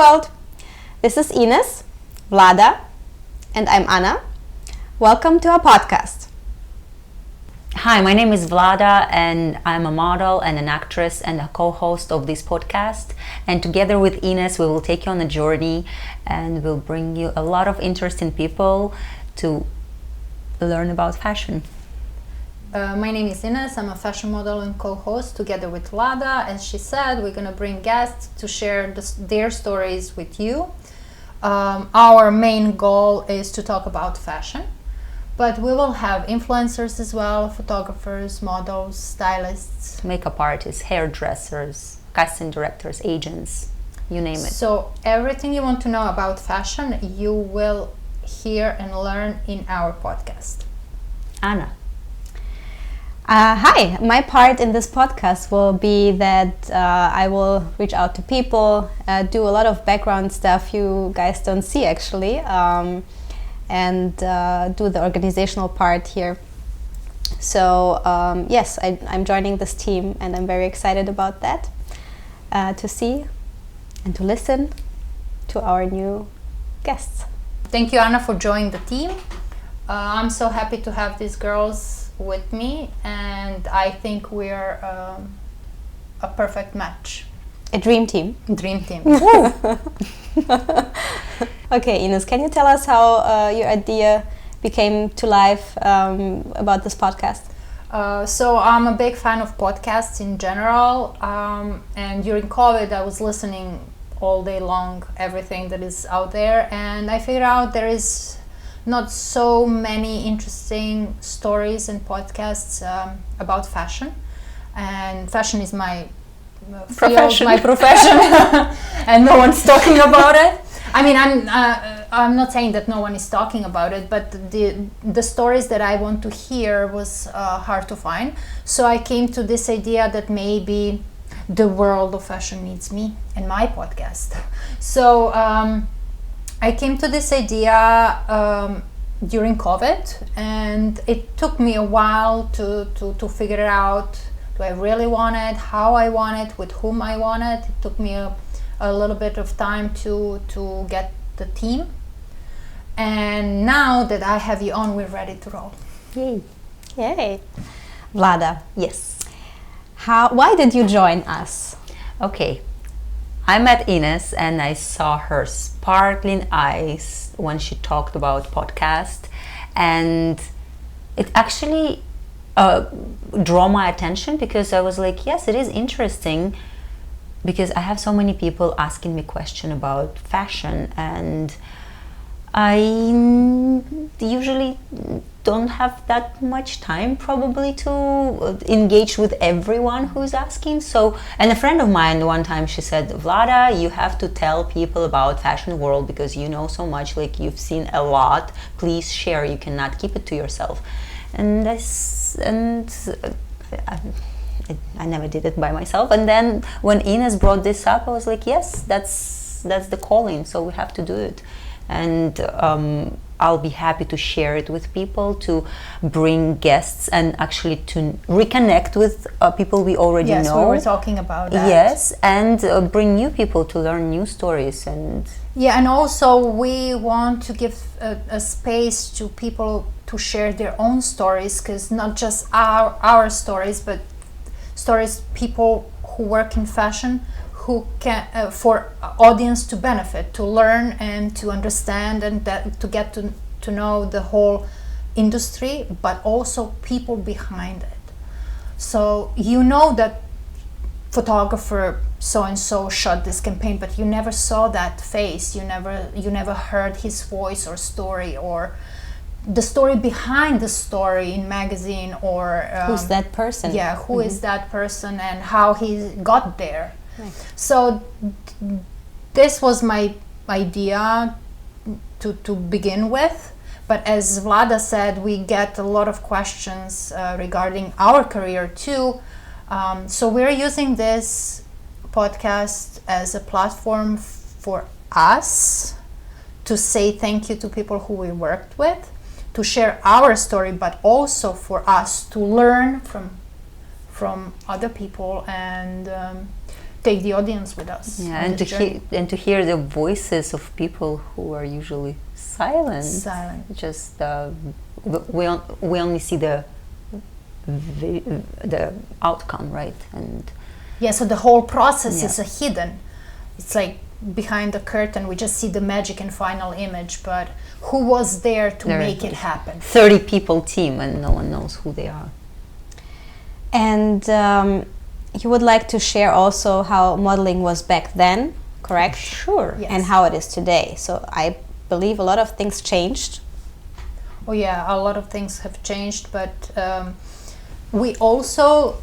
world. This is Ines, Vlada, and I'm Anna. Welcome to our podcast. Hi, my name is Vlada and I'm a model and an actress and a co-host of this podcast. And together with Ines, we will take you on a journey and we'll bring you a lot of interesting people to learn about fashion. My name is Ines. I'm a fashion model and co-host together with Vlada. As she said, we're going to bring guests to share their stories with you. Our main goal is to talk about fashion, but we will have influencers as well, photographers, models, stylists, Makeup artists, hairdressers, casting directors, agents, you name it. So everything you want to know about fashion, you will hear and learn in our podcast. Anna. Hi, my part in this podcast will be that I will reach out to people, do a lot of background stuff you guys don't see actually, and do the organizational part here. So yes, I'm joining this team and I'm very excited about that, to see and to listen to our new guests. Thank you, Anna, for joining the team. I'm so happy to have these girls with me, and I think we're a perfect match. A dream team. Dream team. Okay, Ines, can you tell us how your idea became to life about this podcast? So I'm a big fan of podcasts in general, and during COVID I was listening all day long, everything that is out there, and I figured out there is not so many interesting stories and podcasts about fashion, and fashion is my profession. My profession, and no one's talking about it. I mean, I'm not saying that no one is talking about it, but the stories that I want to hear was hard to find. So I came to this idea that maybe the world of fashion needs me and my podcast. So I came to this idea during COVID, and it took me a while to figure it out. Do I really want it? How I want it? With whom I want it? It took me a little bit of time to get the team. And now that I have you on, we're ready to roll. Yay! Yay! Vlada, yes. Why did you join us? Okay. I met Ines and I saw her sparkling eyes when she talked about podcast, and it actually drew my attention because I was like, yes, it is interesting, because I have so many people asking me questions about fashion, and I usually don't have that much time probably to engage with everyone who's asking. So, and a friend of mine one time, she said, Vlada, you have to tell people about fashion world because you know so much, like you've seen a lot, please share, you cannot keep it to yourself. And I never did it by myself. And then when Ines brought this up, I was like, yes, that's the calling, so we have to do it. And I'll be happy to share it with people, to bring guests and actually to reconnect with people we already know. Yes, we were talking about that. Yes, and bring new people to learn new stories. And yeah, and also we want to give a space to people to share their own stories, because not just our stories, but stories people who work in fashion, who can for audience to benefit, to learn and to understand, and to get to know the whole industry, but also people behind it. So you know that photographer so and so shot this campaign, but you never saw that face, you never heard his voice or story, or the story behind the story in magazine, or who's that person? Yeah, who is that person and how he got there. Nice. So this was my idea to begin with, but as Vlada said, we get a lot of questions regarding our career too. So we're using this podcast as a platform for us to say thank you to people who we worked with, to share our story, but also for us to learn from other people and take the audience with us. Yeah, and to hear the voices of people who are usually silent. Just we only see the outcome, right? And yeah, so the whole process is hidden. It's like behind the curtain, we just see the magic and final image, but who was there to make it happen? 30 people team, and no one knows who they are. And you would like to share also how modeling was back then, correct? Sure. Yes. And how it is today. So I believe a lot of things changed. Oh yeah, a lot of things have changed, but we also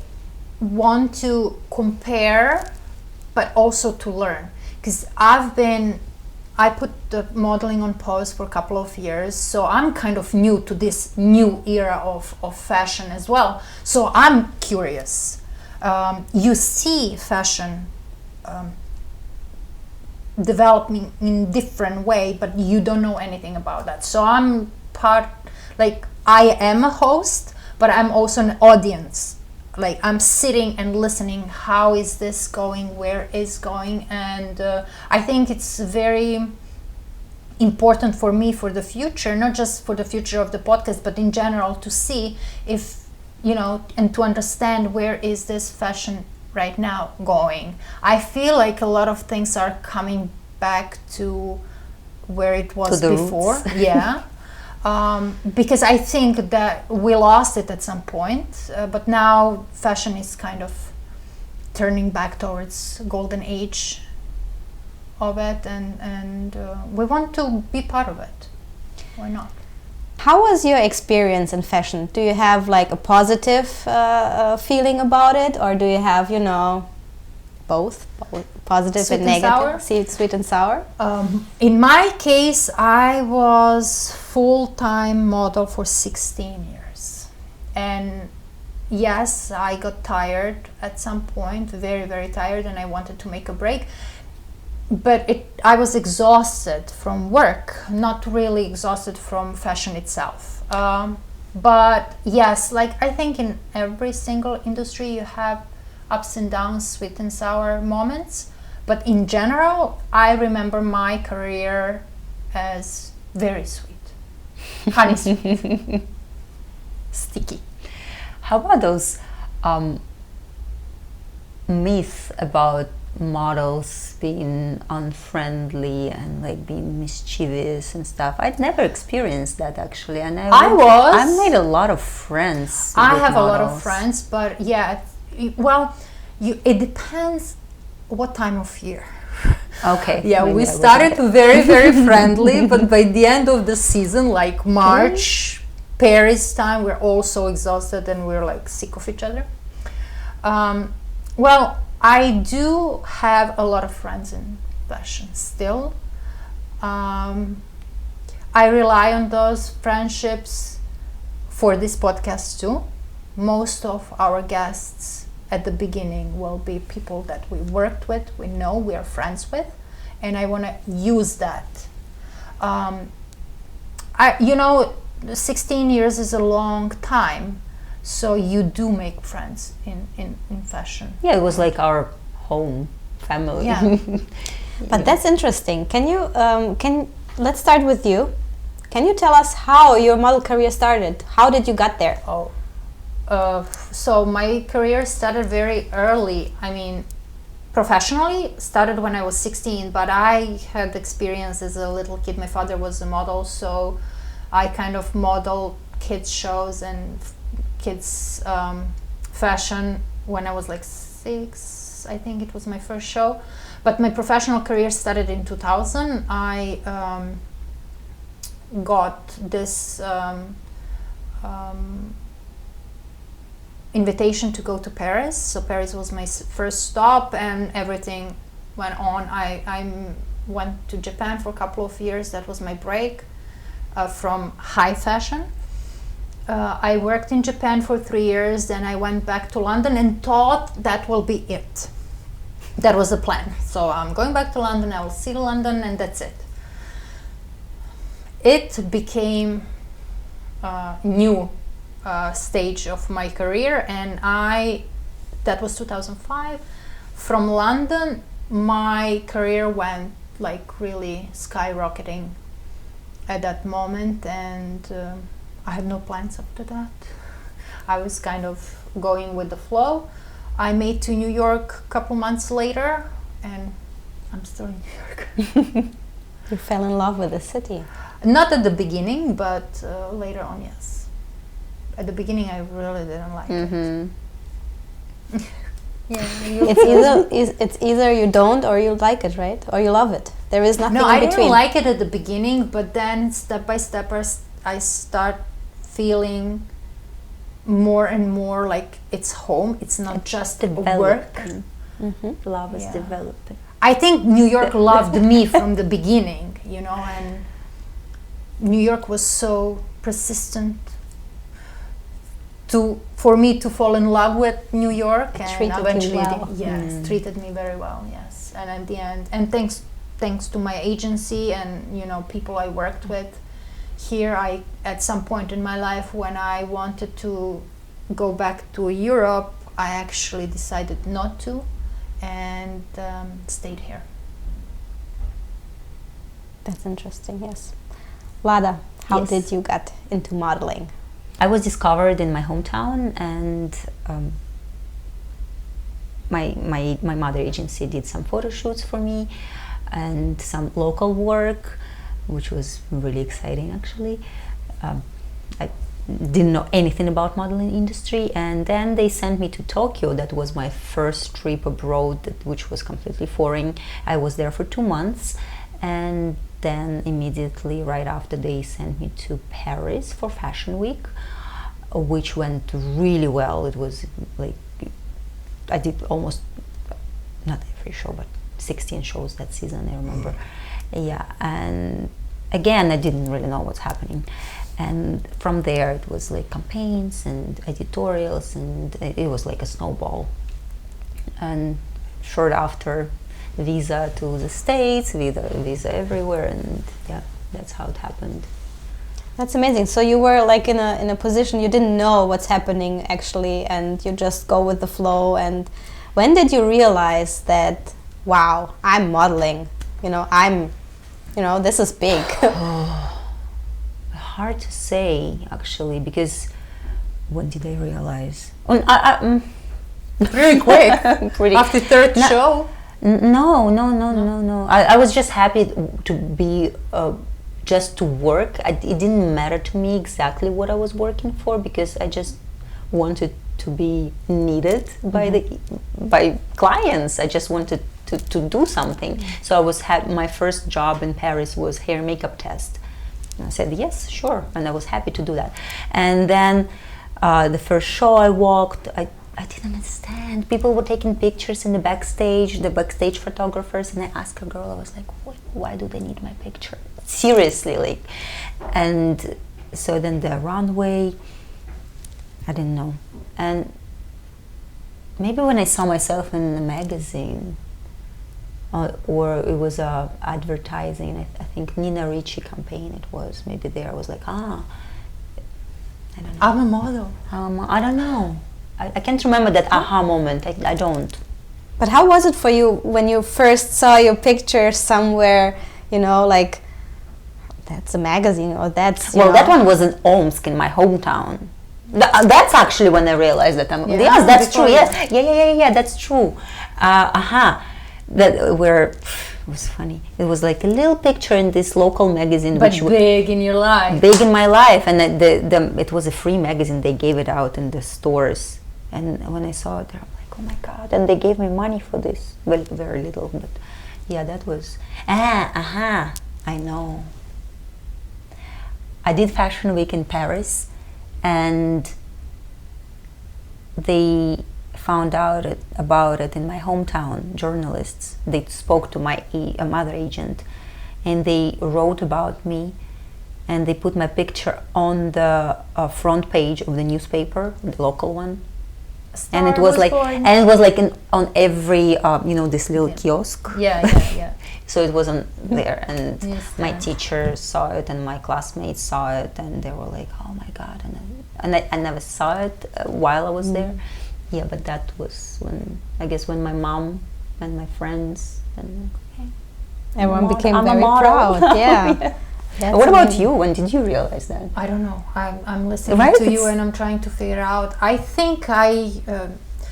want to compare, but also to learn. Because I put the modeling on pause for a couple of years, so I'm kind of new to this new era of fashion as well. So I'm curious. You see fashion developing in different way, but you don't know anything about that. So I'm I am a host, but I'm also an audience. Like I'm sitting and listening, how is this going, where is going, and I think it's very important for me for the future, not just for the future of the podcast, but in general, to see if, and to understand where is this fashion right now going. I feel like a lot of things are coming back to where it was before. Yeah. Because I think that we lost it at some point, but now fashion is kind of turning back towards golden age of it, and we want to be part of it. Why not? How was your experience in fashion? Do you have like a positive feeling about it, or do you have, both positive Sweet and and negative? sour? Sweet and sour? In my case, I was full-time model for 16 years. And yes, I got tired at some point, very, very tired, and I wanted to make a break. But I was exhausted from work, not really exhausted from fashion itself. But yes, I think in every single industry you have ups and downs, sweet and sour moments. But in general, I remember my career as very sweet. Honey sweet. Sticky. How about those myths about models being unfriendly and being mischievous and stuff? I'd never experienced that actually, and I made a lot of friends. I have models. A lot of friends, but yeah, it depends what time of year. Okay. Yeah, we started very, very friendly, but by the end of the season, like March, Paris time, we're all so exhausted and we're sick of each other. I do have a lot of friends in fashion still. I rely on those friendships for this podcast too. Most of our guests at the beginning will be people that we worked with, we know, we are friends with, and I want to use that. 16 years is a long time, so you do make friends in fashion. Yeah, it was like our home, family. Yeah. But that's interesting. Let's start with you. Can you tell us how your model career started? How did you get there? So my career started very early. I mean, professionally started when I was 16, but I had experience as a little kid. My father was a model, so I kind of modeled kids shows and kids fashion when I was 6. I think it was my first show. But my professional career started in 2000. I got this invitation to go to Paris. So Paris was my first stop, and everything went on. I went to Japan for a couple of years. That was my break from high fashion. I worked in Japan for 3 years, then I went back to London and thought that will be it. That was the plan. So I'm going back to London, I will see London, and that's it. It became a new stage of my career, and that was 2005. from London, my career went like really skyrocketing at that moment, and I had no plans after that. I was kind of going with the flow. I made to New York a couple months later, and I'm still in New York. You fell in love with the city. Not at the beginning, but later on, yes. At the beginning, I really didn't like it. Yeah, It's either you don't or you like it, right? Or you love it. There is nothing no, in I between. didn't like it at the beginning, but then step by step, I start feeling more and more like it's home. It's not just work. Love is developing. I think New York loved me from the beginning, you know, and New York was so persistent for me to fall in love with New York, and treated eventually you well. treated me very well, yes. And at the end, and thanks to my agency and, you know, people I worked with here, I at some point in my life when I wanted to go back to Europe, I actually decided not to, and stayed here. That's interesting, yes. Vlada, how Yes. did you get into modeling? I was discovered in my hometown, and my mother agency did some photo shoots for me and some local work, which was really exciting actually. I didn't know anything about modeling industry, and then they sent me to Tokyo. That was my first trip abroad, which was completely foreign. I was there for 2 months, and then immediately right after they sent me to Paris for Fashion Week, which went really well. It was like I did almost, not every show, but 16 shows that season, I remember. Yeah, and again, I didn't really know what's happening. And from there, it was like campaigns and editorials, and it was like a snowball. And short after, visa to the States, visa everywhere, and yeah, that's how it happened. That's amazing. So you were like in a position you didn't know what's happening actually, and you just go with the flow. And when did you realize that, wow, I'm modeling? You know, this is big. Hard to say actually, because when did I realize? Very quick. After third show. No. I was just happy to be, just to work. It didn't matter to me exactly what I was working for, because I just wanted to be needed by clients. I just wanted to do something. So I was my first job in Paris was hair makeup test. And I said yes, sure, and I was happy to do that. And then the first show I walked, I didn't understand. People were taking pictures in the backstage photographers, and I asked a girl, I was like, why do they need my picture? Seriously, like. And so then the runway, I didn't know. And maybe when I saw myself in a magazine, or it was advertising, I think Nina Ricci campaign it was, maybe there I was like, I don't know. I'm a model. I don't know. I can't remember that aha moment. I don't. But how was it for you when you first saw your picture somewhere, you know, like, that's a magazine, or that's, you know. That one was in Omsk, in my hometown. That's actually when I realized that I'm. Yes, that's true. Yes, yeah. That's true. That it was funny. It was like a little picture in this local magazine, but big in your life. Big in my life, and it was a free magazine. They gave it out in the stores, and when I saw it, I'm like, oh my god! And they gave me money for this. Well, very little, but yeah, that was. I know. I did Fashion Week in Paris, and they found out about it in my hometown. Journalists, they spoke to my mother agent, and they wrote about me, and they put my picture on the front page of the newspaper, the local one. And it was like, on every this little kiosk. Yeah. So it was on there, and my teacher saw it, and my classmates saw it, and they were like, oh my god. And I never saw it while I was there. yeah, but that was when, I guess, when my mom and my friends and okay, Everyone became I'm a very model. proud. Yeah. That's What about amazing. you? When did you realize that? I don't know. I'm listening Right, to you it's- and I'm trying to figure out. I think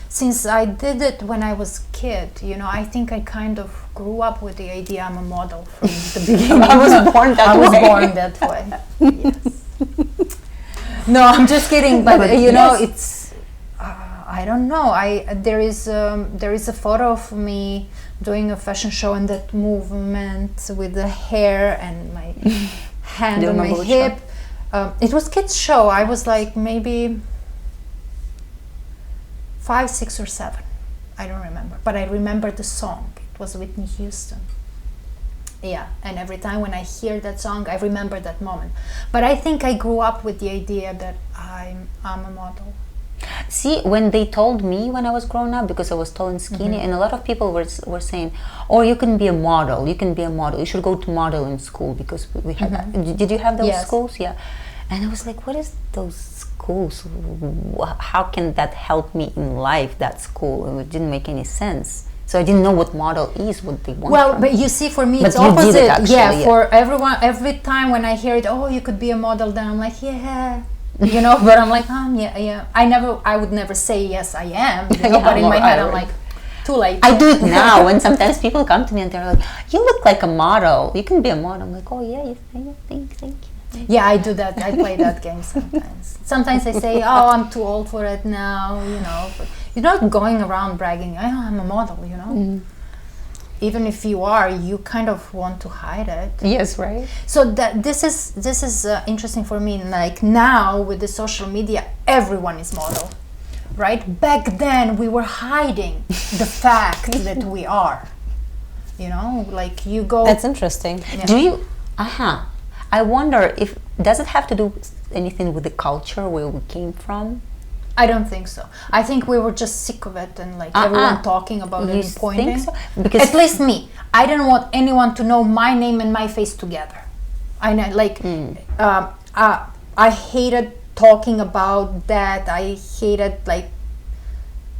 since I did it when I was a kid, I think I kind of grew up with the idea I'm a model from the beginning. I was born that I way. was born that way. Yes. No, I'm just kidding. But yes. it's I don't know. There is a photo of me doing a fashion show and that movement with the hair and my hand Do you on my remember which hip. It was kids show. I was like maybe 5, 6, or 7. I don't remember, but I remember the song. It was Whitney Houston. Yeah, and every time when I hear that song, I remember that moment. But I think I grew up with the idea that I'm a model. See, when they told me when I was growing up, because I was tall and skinny, and a lot of people were saying, "Oh, you can be a model. You can be a model. You should go to modeling school because we had." Did you have those Yes. schools? Yeah, and I was like, "What is those schools? How can that help me in life? That school?" And it didn't make any sense. So I didn't know what model is, what they want. Well, from but me. you see, for me, But it's you did opposite. it actually, yeah, yeah. for everyone, every time when I hear it, oh, you could be a model, then I'm like, yeah, but I'm like, yeah. I would never say yes, I am, Yeah, but in my head, I'm I- like, too late. I do it now when sometimes people come to me and they're like, "You look like a model. You can be a model." I'm like, "Oh yeah, thank you." Yeah, I do that. I play that game sometimes. Sometimes I say, oh, I'm too old for it now, But you're not going around bragging, oh, I'm a model, Even if you are, you kind of want to hide it. Yes, right. So this is interesting for me. Like now with the social media, everyone is model, right? Back then we were hiding the fact that we are. Like you go. That's interesting. Yeah. Do you? I wonder if does it have to do anything with the culture where we came from? I don't think so. I think we were just sick of it and like everyone talking about it and pointing. Think so? Because at least me, I didn't want anyone to know my name and my face together. I know, like, I hated talking about that. I hated like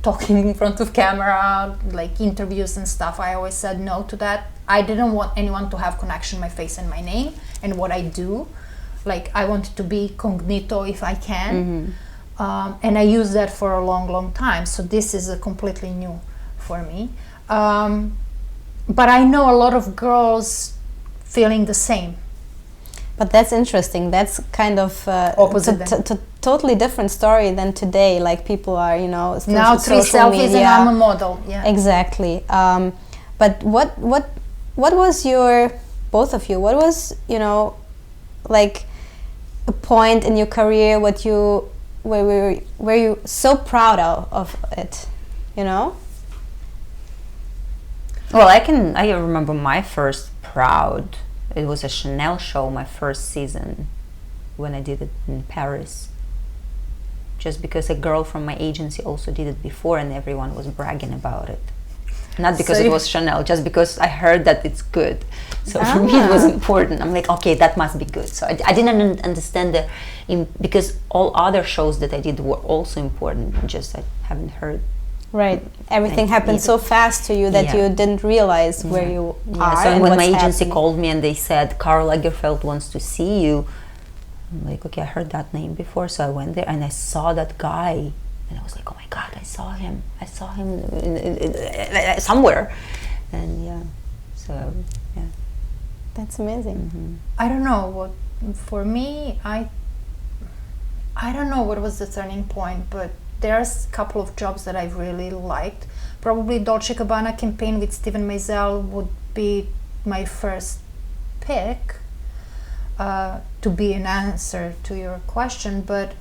talking in front of camera, like interviews and stuff. I always said no to that. I didn't want anyone to have connection my face and my name and what I do. Like I wanted to be cognito if I can. And I used that for a long time. So this is a completely new for me. But I know a lot of girls feeling the same. But that's interesting. That's kind of Opposite totally different story than today. Like people are, Now through 3 social selfies media. and I'm a model. Yeah. Exactly. But what was your, both of you, what was, like a point in your career were you so proud of it, Well, I remember my first proud. It was a Chanel show, my first season, when I did it in Paris. Just because a girl from my agency also did it before, and everyone was bragging about it. Not because it was Chanel, just because I heard that it's good. So for me, it was important. I'm like, okay, that must be good. So I didn't understand because all other shows that I did were also important. Just I haven't heard. Right. Everything happened so fast to you that you didn't realize where you are. So and when what's my agency happening. called me and they said Karl Lagerfeld wants to see you, I'm like, okay, I heard that name before. So I went there and I saw that guy, and I was like, oh my God, I saw him somewhere, and yeah. That's amazing. I don't know what for me. I don't know what was the turning point, but there's a couple of jobs that I really liked. Probably Dolce & Gabbana campaign with Steven Meisel would be my first pick to be an answer to your question. But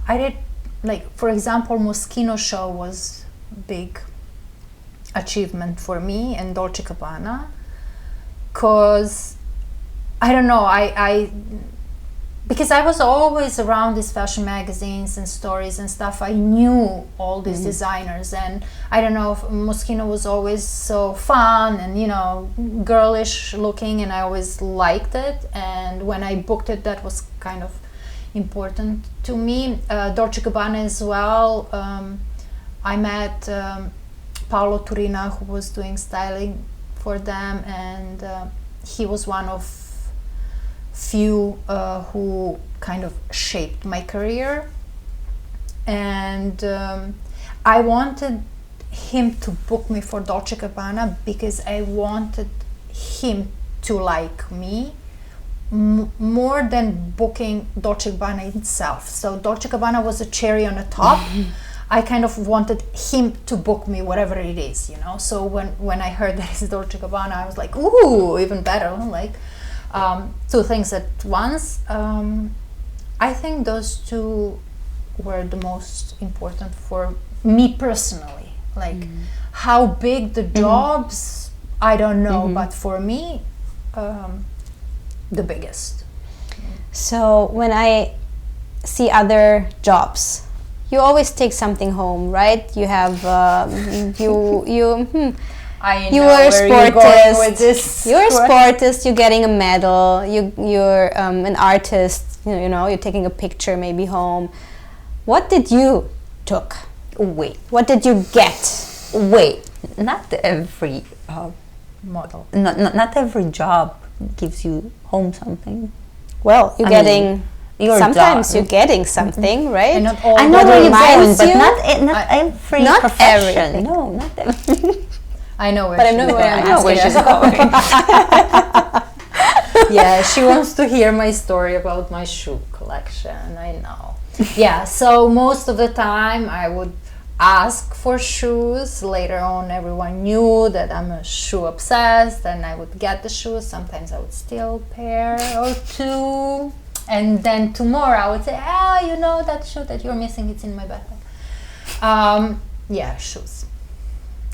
I did, like, for example, Moschino show was big achievement for me and Dolce & Gabbana, because I don't know, because I was always around these fashion magazines and stories and stuff. I knew all these designers, and I don't know, if Moschino was always so fun and girlish looking, and I always liked it. And when I booked it, that was kind of important to me. Dolce Gabbana as well. I met Paolo Turina, who was doing styling for them, and he was one of few who kind of shaped my career. And I wanted him to book me for Dolce Gabbana because I wanted him to like me more than booking Dolce Gabbana itself. So Dolce Gabbana was a cherry on the top. I kind of wanted him to book me, whatever it is, you know. So when I heard that it's Dolce Gabbana, I was like, ooh, even better. Like two things at once. I think those two were the most important for me personally. Like how big the jobs, I don't know, but for me, the biggest. So when I see other jobs, you always take something home, right? You have I you know were a where you're going with sportist. this. You're a sportist. You're getting a medal. You're an artist. You know, you're taking a picture maybe home. What did you took? Wait, What did you get? wait. Not every Model. not every job gives you home something. Well, you're I getting. mean, your Sometimes job. you're getting something, right? And not all I know the where you're going, reminds but you? not every Not profession. everything. No, not every. I know where But I she's know where going. I'm I know where asking she's going. Yeah, she wants to hear my story about my shoe collection. I know. Yeah, so most of the time I would ask for shoes. Later on, everyone knew that I'm a shoe obsessed, and I would get the shoes. Sometimes I would steal a pair or two, and then tomorrow I would say, you know that shoe that you're missing, it's in my backpack. Yeah, shoes.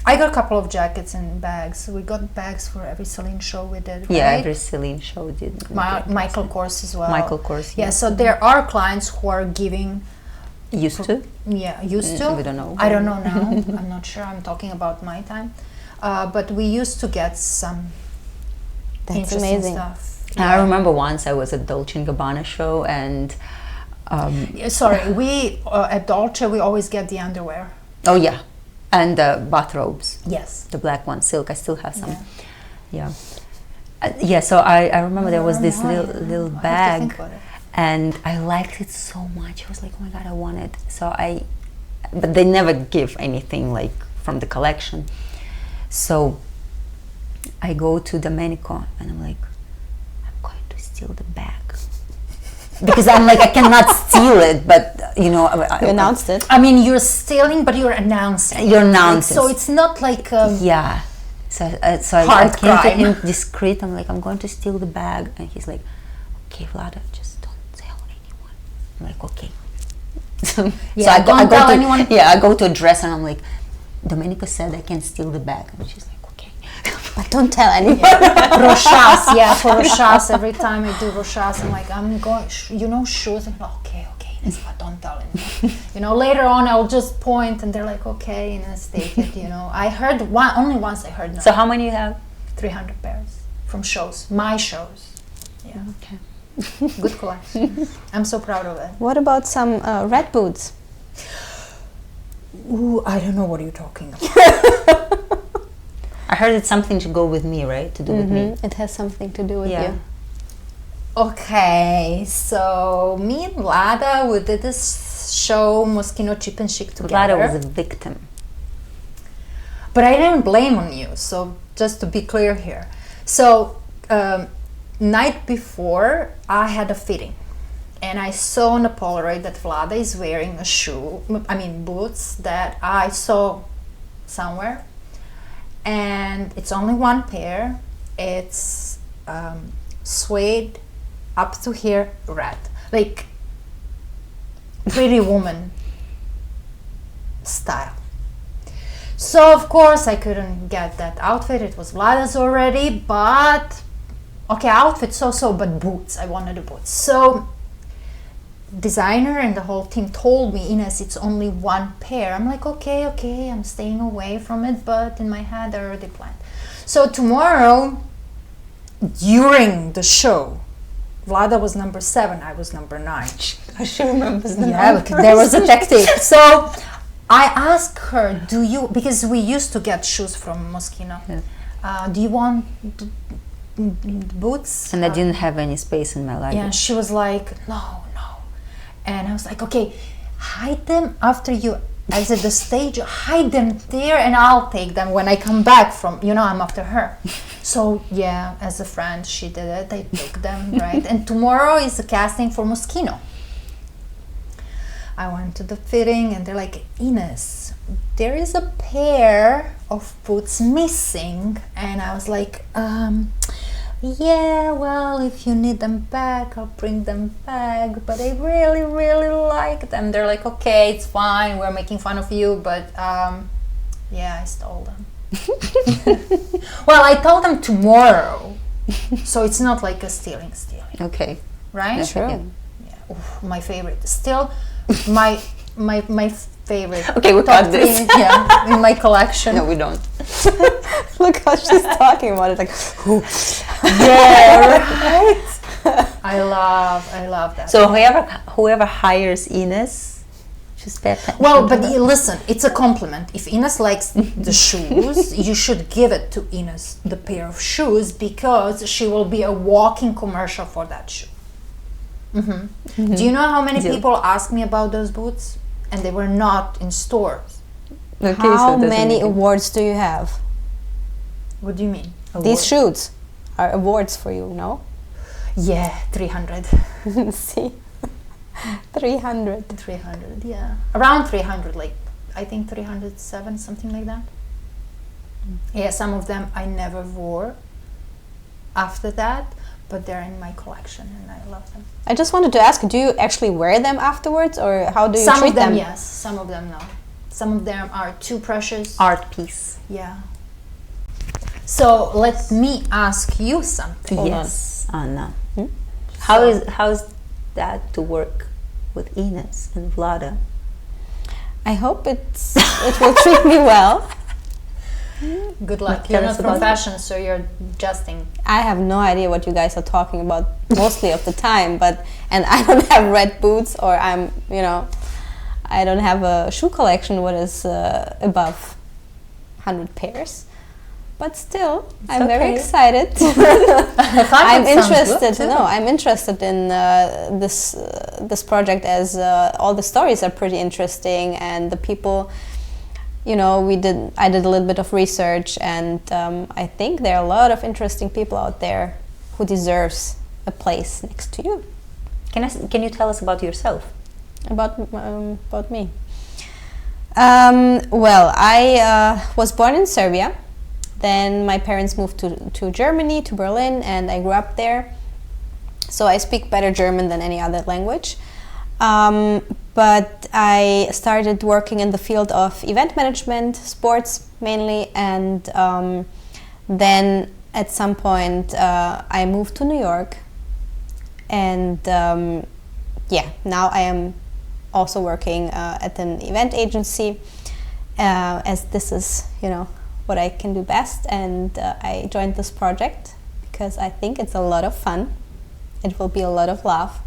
I got a couple of jackets and bags. We got bags for every Celine show we did. Yeah, right? every Celine show did. Michael Kors as well. Michael Kors. Yeah, so there are clients who are giving. Used to. Yeah, used to. We don't know. I don't know now. I'm not sure. I'm talking about my time. But we used to get some That's interesting amazing. stuff. I remember once I was at Dolce & Gabbana show, and Yeah, sorry, we at Dolce we always get the underwear. oh yeah, and bathrobes, Yes. the black one, silk. I still have some. Yeah. Yeah. So I remember there was this I little have to bag, think about it. and I liked it so much. I was like, oh my god, I want it. But they never give anything like from the collection. So I go to Domenico and I'm like, I'm going to steal the bag. Because I'm like, I cannot steal it, but you know, You announced it. I mean, you're stealing, but you're announcing. You're announcing. So it's not like. Yeah. So I Hard came to crime. him discreet. I'm like, I'm going to steal the bag, and he's like, okay, Vlada, just don't tell anyone. I'm like, okay. So Yeah, I go don't tell to anyone. yeah, I go to a dresser and I'm like, Domenico said I can steal the bag, and she's like, okay. But don't tell anyone. Rochas, yeah, for Rochas, every time I do Rochas, I'm like, I'm going, you know, shoes. I'm like, okay, Ines, but don't tell anyone. You know, later on I'll just point and they're like, okay, Ines, take it, you know. I heard only once I heard no. So how many you have? 300 pairs from shows, my shows. Yeah, Okay. good collection. I'm so proud of it. What about some red boots? Ooh, I don't know what you're talking about. I heard it's something to go with me, right? To do with me. It has something to do with Yeah. you. Okay, so me and Vlada, we did this show, Moschino Cheap and Chic together. Vlada was a victim. But I didn't blame on you, so just to be clear here. So, night before, I had a fitting. And I saw on the Polaroid that Vlada is wearing a boots that I saw somewhere. And it's only one pair. It's suede up to here, red. Like, Pretty Woman style. So of course I couldn't get that outfit. It was Vlada's already, but okay, outfit so, but boots. I wanted the boots. So designer and the whole team told me, Ines, it's only one pair. I'm like, okay, I'm staying away from it, but in my head I already planned. So tomorrow, during the show, Vlada was number 7, I was number 9. She remembers the Yeah, numbers. there was a tactic. So I asked her, do you, because we used to get shoes from Moschino, do you want boots? And I didn't have any space in my luggage. Yeah, she was like, no. And I was like, okay, hide them after you exit the stage, hide them there, and I'll take them when I come back from, I'm after her. So yeah, as a friend, she did it. I took them, right? And tomorrow is the casting for Moschino. I went to the fitting and they're like, Ines, there is a pair of boots missing. And I was like, yeah, well, if you need them back, I'll bring them back, but I really, really like them. They're like, okay, it's fine, we're making fun of you, but yeah, I stole them. Well, I told them tomorrow, so it's not like a stealing, Okay. right? That's True. right. Yeah. Oof, my favorite, still my favorite. Okay, we top cut this. 3, yeah, in my collection. No, we don't. Look how she's talking about it. Like, Yeah, right. I love that. So whoever hires Ines, just pay attention. Well, to but her. listen, it's a compliment. If Ines likes the shoes, you should give it to Ines, the pair of shoes, because she will be a walking commercial for that shoe. Do you know how many Deal. people ask me about those boots? And they were not in stores. Okay, how so it doesn't many make it- awards do you have? What do you mean? These shoots are awards for you, no? Yeah, 300. See? 300. 300, yeah. Around 300, like, I think 307, something like that. Yeah, some of them I never wore after that, but they're in my collection and I love them. I just wanted to ask, do you actually wear them afterwards, or how do you Some treat of them, them? yes. Some of them, no. Some of them are too precious. art piece. Yeah. So let me ask you something. Hold Yes, Anna. Hmm? How's that to work with Ines and Vlada? I hope it will treat me well. Good luck. Tell You're us not from about it. fashion, so you're adjusting. I have no idea what you guys are talking about mostly of the time, and I don't have red boots, or I don't have a shoe collection what is above 100 pairs. But still, I'm very okay. excited. I'm I'm interested in this project, as all the stories are pretty interesting, and the people. I did a little bit of research, and I think there are a lot of interesting people out there who deserves a place next to you. Can you tell us about yourself? About me. Well, I was born in Serbia. Then my parents moved to Germany, to Berlin, and I grew up there. So I speak better German than any other language. But I started working in the field of event management, sports mainly, and then at some point I moved to New York, and now I am also working at an event agency, as this is what I can do best, and I joined this project because I think it's a lot of fun. It will be a lot of love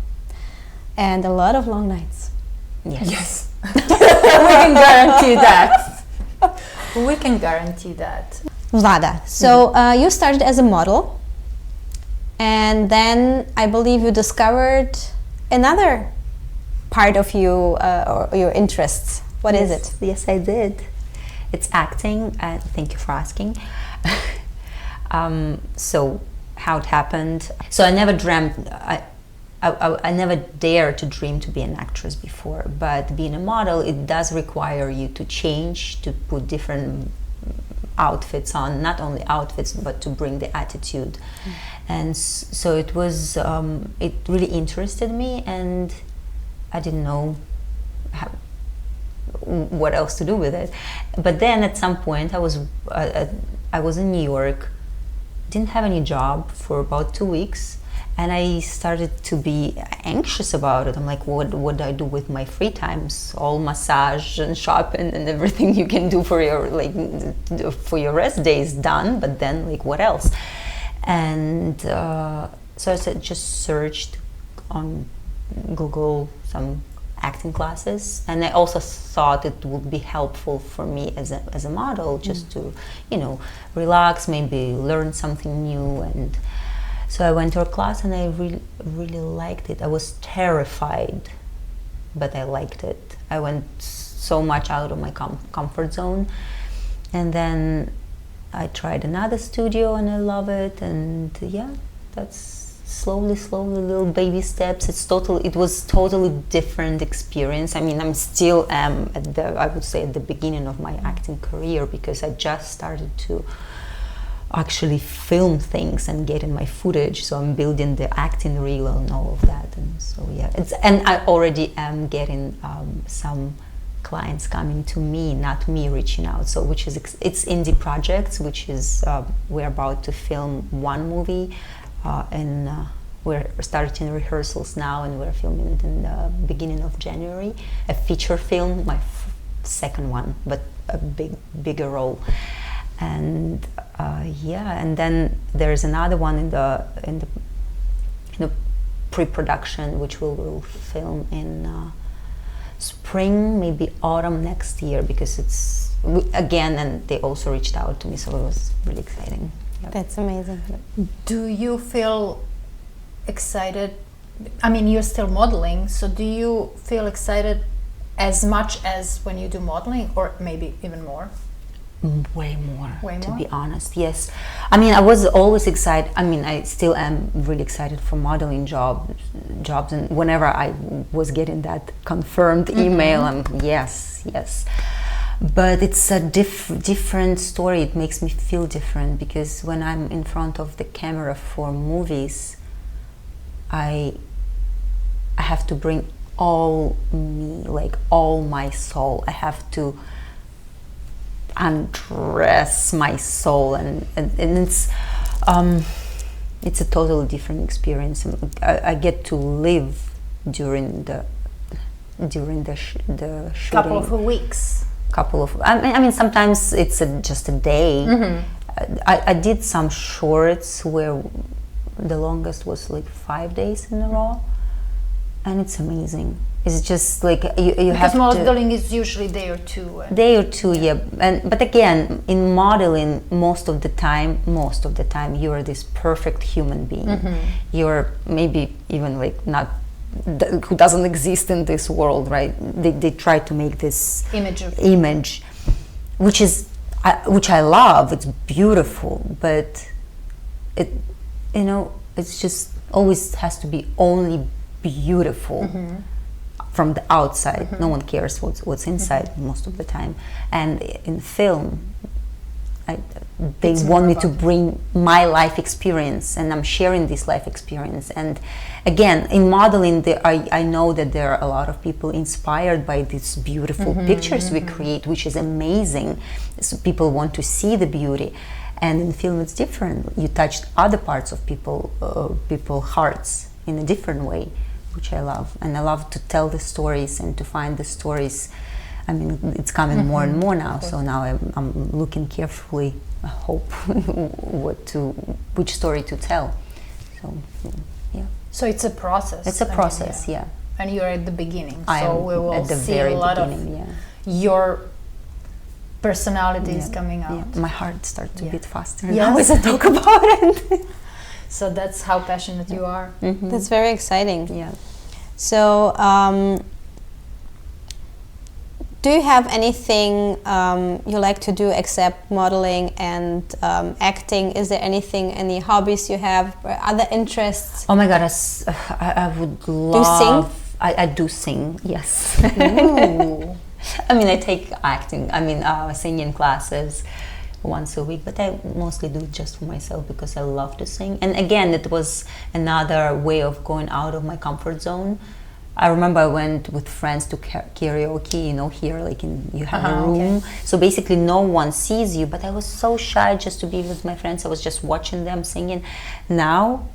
and a lot of long nights. Yes. we can guarantee that. We can guarantee that. Vlada, so you started as a model, and then I believe you discovered another part of you, or your interests. What is it? Yes, I did. It's acting, and thank you for asking. So how it happened. So I never dreamt, I never dared to dream to be an actress before, but being a model, it does require you to change, to put different outfits on, not only outfits, but to bring the attitude. And so it was, it really interested me, and I didn't know what else to do with it. But then at some point I was in New York, didn't have any job for about 2 weeks, and I started to be anxious about it. I'm like, what do I do with my free times? All massage and shopping and everything you can do for your rest day is done, but then what else? And so I just searched on Google some acting classes, and I also thought it would be helpful for me as a model, just to, you know, relax, maybe learn something new. And so I went to a class, and I really liked it. I was terrified, but I liked it. I went so much out of my comfort zone, and then I tried another studio, and I love it. And yeah, that's slowly, little baby steps. It was totally different experience. I mean, I'm still I would say at the beginning of my acting career, because I just started to actually film things and getting my footage. So I'm building the acting reel and all of that. And so yeah, and I already am getting some clients coming to me, not me reaching out. So which is it's indie projects, which is we're about to film one movie. And we're starting rehearsals now, and we're filming it in the beginning of January. A feature film, my second one, but a bigger role. And yeah, and then there's another one in the pre-production, which we will film in spring, maybe autumn next year, because it's again, and they also reached out to me, so it was really exciting. Yep. That's amazing. Do you feel excited? I mean, you're still modeling, so do you feel excited as much as when you do modeling, or maybe even more? Way more, to more? be honest. Yes. I mean, I was always excited. I mean, I still am really excited for modeling jobs, and whenever I was getting that confirmed email, yes. But it's a different story. It makes me feel different, because when I'm in front of the camera for movies, I have to bring all me, like all my soul. I have to undress my soul, and it's a totally different experience. I get to live during the shooting. Couple of weeks. I mean, sometimes it's just a day. I did some shorts where the longest was like 5 days in a row, and it's amazing. It's just like you have to. Because modeling is usually day or two. Day or two, yeah. But again, in modeling, most of the time, you are this perfect human being. You're maybe even like not. Who doesn't exist in this world, right? They try to make this image, which I love. It's beautiful, but it's just always has to be only beautiful from the outside. No one cares what's inside most of the time. And in film, they want me to bring my life experience, and I'm sharing this life experience. And again, in modeling, I know that there are a lot of people inspired by these beautiful pictures we create, which is amazing. So people want to see the beauty. And in film, it's different. You touched other parts of people's hearts in a different way, which I love. And I love to tell the stories and to find the stories. I mean, it's coming more and more now. So now I'm looking carefully. I hope which story to tell. So yeah. So it's a process. It's a process, yeah. And you're at the beginning. So we will at the see very a lot beginning, of your personalities coming out. Yeah. My heart starts to beat faster now as I talk about it. So that's how passionate you are. That's very exciting. Yeah. So. Do you have anything you like to do except modeling and acting? Is there any hobbies you have, or other interests? Oh my God, I would love... Do you sing? I do sing, yes. I mean, I take acting, singing classes once a week, but I mostly do it just for myself because I love to sing. And again, it was another way of going out of my comfort zone. I remember I went with friends to karaoke, here, like you have a room. Okay. So basically no one sees you, but I was so shy just to be with my friends. I was just watching them singing. Now,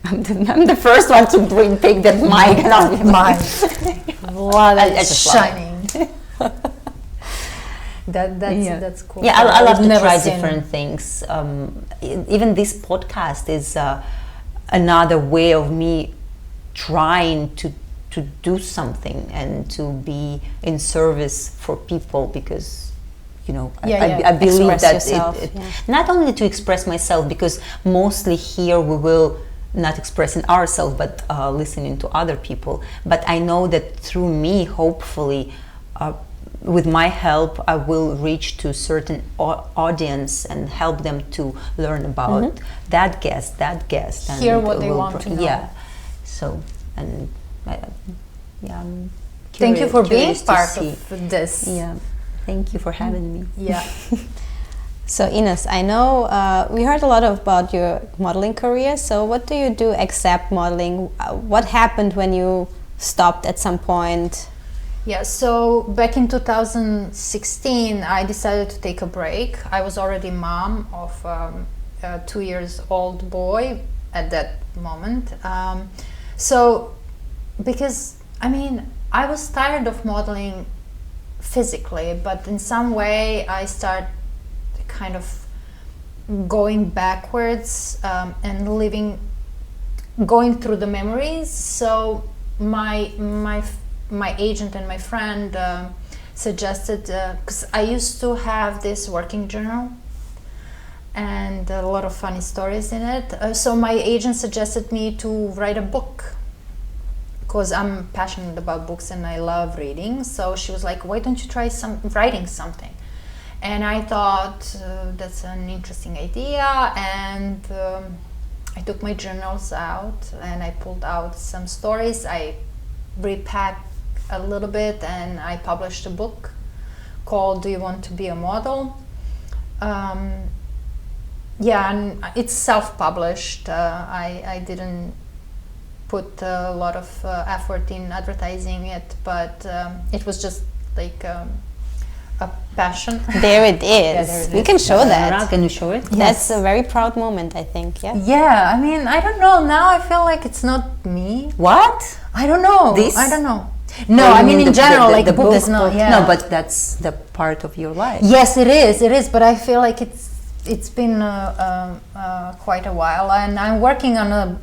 I'm the first one to take that mic. Vlada is shining. That's cool. Yeah, I love to try different things. Even this podcast is... another way of me trying to do something and to be in service for people, because I believe express that yourself, not only to express myself, because mostly here we will not expressing ourselves but listening to other people, but I know that through me, hopefully, with my help, I will reach to certain audience and help them to learn about that guest, and hear what they want to know. Yeah. So, and I'm thank you for being curious to part see. of this. Yeah, thank you for having me. Yeah. So Ines, I know we heard a lot about your modeling career. So what do you do except modeling? What happened when you stopped at some point? Yeah, so back in 2016, I decided to take a break. I was already mom of a 2-year-old boy at that moment. So, because, I mean, I was tired of modeling physically, but in some way I started kind of going backwards and going through the memories. So my agent and my friend suggested, because I used to have this working journal and a lot of funny stories in it. So my agent suggested me to write a book, because I'm passionate about books and I love reading. So she was like, why don't you try writing something? And I thought that's an interesting idea, and I took my journals out and I pulled out some stories. I repacked a little bit and I published a book called Do You Want to Be a Model? Yeah, and it's self-published. I didn't put a lot of effort in advertising it, but it was just like a passion. There it is. Yeah, there it We is. can show that. Can you show it? That's a very proud moment, I think. Yeah. Yeah, I mean, I don't know. Now I feel like it's not me. What? I don't know. This? I don't know. No, Or you I mean mean in general, like the book is not. Yeah. No, but that's the part of your life. Yes, it is. It is. But I feel like it's been quite a while, and I'm working on a.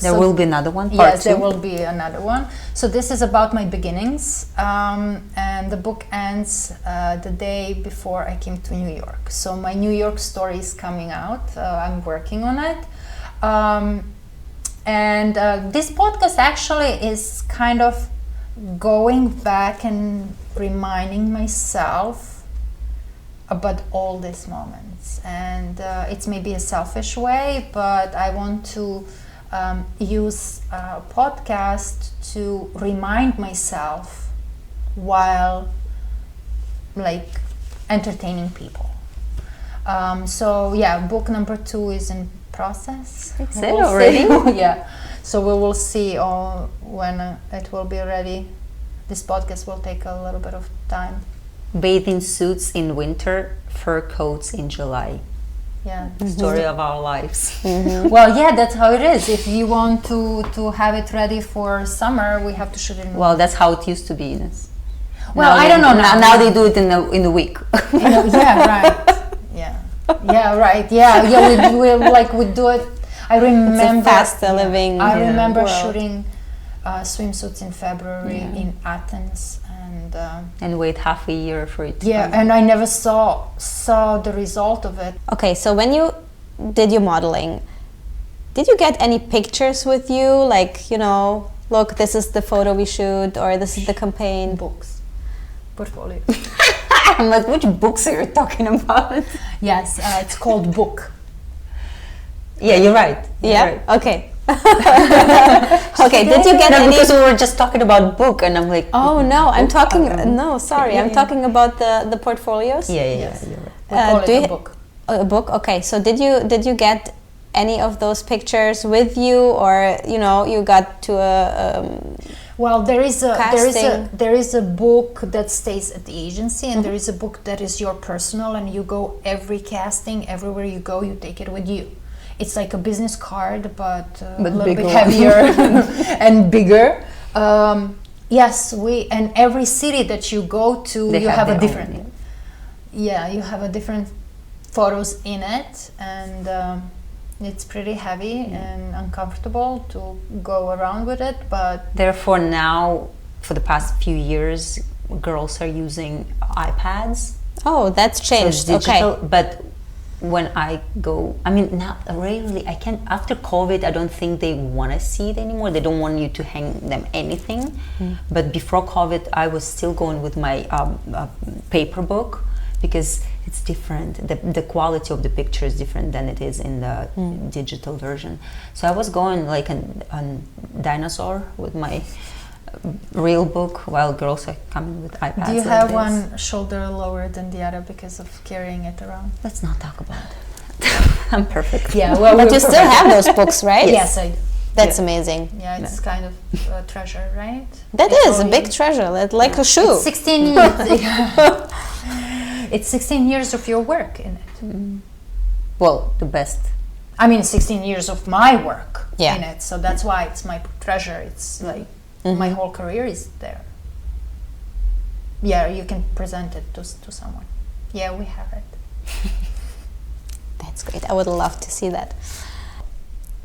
There will be another one. Part Yes, two. there will be another one. So this is about my beginnings, and the book ends the day before I came to New York. So my New York story is coming out. I'm working on it, and this podcast actually is kind of going back and reminding myself about all these moments. And it's maybe a selfish way, but I want to use a podcast to remind myself while like entertaining people. So yeah, book number 2 is in process. It's it already? Yeah. So we will see when it will be ready. This podcast will take a little bit of time. Bathing suits in winter, fur coats in July. Yeah. Story of our lives. Well, yeah, that's how it is. If you want to have it ready for summer, we have to shoot it in. Well, that's how it used to be, Ines. Well, I don't know now. Now they do it in the week. Yeah, right. Yeah, right. Yeah. We do it. I remember. It's a faster living. I remember world. shooting swimsuits in February in Athens, and wait half a year for it to come. and I never saw the result of it. Okay, so when you did your modeling, did you get any pictures with you? Like, look, this is the photo we shoot, or this is the campaign? Books, portfolio. I'm like, which books are you talking about? Yes, it's called Book. Yeah, you're right. Yeah. Right. Okay. Okay. Did you get No, any? because we were just talking about book, and I'm like, Oh no, I'm talking. No, sorry, I'm Yeah. talking about the portfolios. Yeah, Yes. you're right. We call do it you- a book. A book. Okay. So did you get any of those pictures with you, or you got to a? Well, there Casting. is a book that stays at the agency, and there is a book that is your personal, and you go every casting, everywhere you go, you take it with you. It's like a business card, but a little bit bigger. heavier and bigger. Yes, and every city that you go to, They you have have a their different. own, Yeah, you have a different photos in it, and It's pretty heavy and uncomfortable to go around with it, but Therefore, now, for the past few years, girls are using iPads. Oh, that's So changed. it's digital, Okay. but when I go, I mean, not rarely. I can't. After COVID, I don't think they want to see it anymore. They don't want you to hang them anything. But before COVID, I was still going with my paper book because it's different. The quality of the picture is different than it is in the digital version. So I was going like on dinosaur with my real book, while girls are coming with iPads. do you like have this. one shoulder lower than the other because of carrying it around? Let's not talk about it. I'm perfect. Yeah, well, But you still have those books, right? Yes, I do. That's amazing. Yeah, it's kind of a treasure, right? That It's is a only- big treasure, like a shoe. It's 16 years. It's 16 years of your work in it. Well, the best. I mean, 16 years of my work Yeah. in it. So that's why it's my treasure. It's like my whole career is there. Yeah, you can present it to someone. Yeah, we have it. That's great. I would love to see that.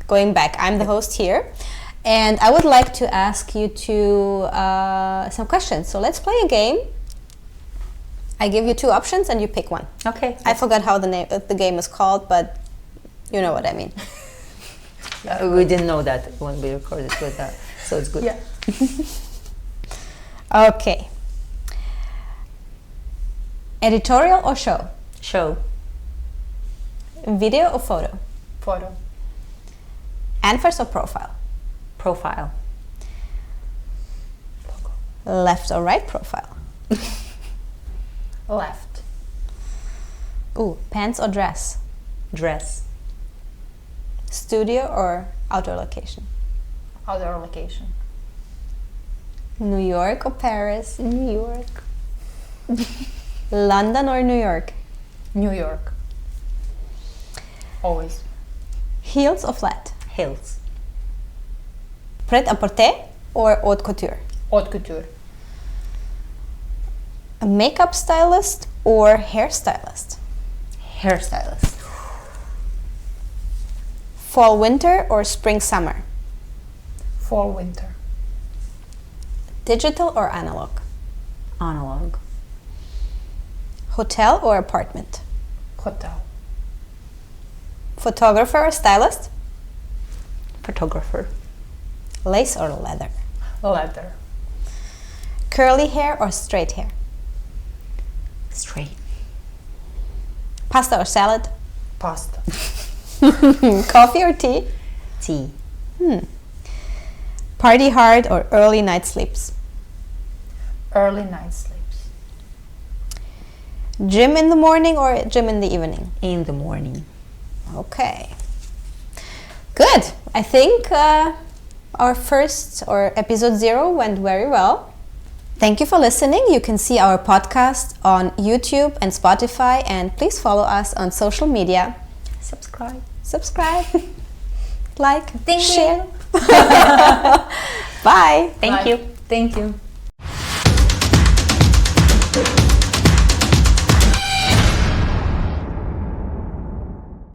Going back, I'm the host here, and I would like to ask you some questions. So let's play a game. I give you two options, and you pick one. Okay. I forgot how the game is called, but you know what I mean. We didn't know that when we recorded with that, so it's good. Yeah. Okay. Editorial or show? Show. Video or photo? Photo. Anvers or profile? Profile. Left or right profile? Left. Ooh, pants or dress? Dress. Studio or outdoor location? Other location. New York or Paris? New York. London or New York? New York. Always. Heels or flat? Heels. Pret-a-porter or haute couture? Haute couture. A makeup stylist or hairstylist? Hairstylist. Fall winter or spring summer? Fall winter. Digital or analog? Analog. Hotel or apartment? Hotel. Photographer or stylist? Photographer. Lace or leather? Leather. Curly hair or straight hair? Straight. Pasta or salad? Pasta. Coffee or tea? Tea. Party hard or early night sleeps? Early night sleeps. Gym in the morning or gym in the evening? In the morning. Okay. Good. I think our first or episode 0 went very well. Thank you for listening. You can see our podcast on YouTube and Spotify, and please follow us on social media. Subscribe. Subscribe, like, Thank share. you. Bye. Thank Bye. you. Thank you.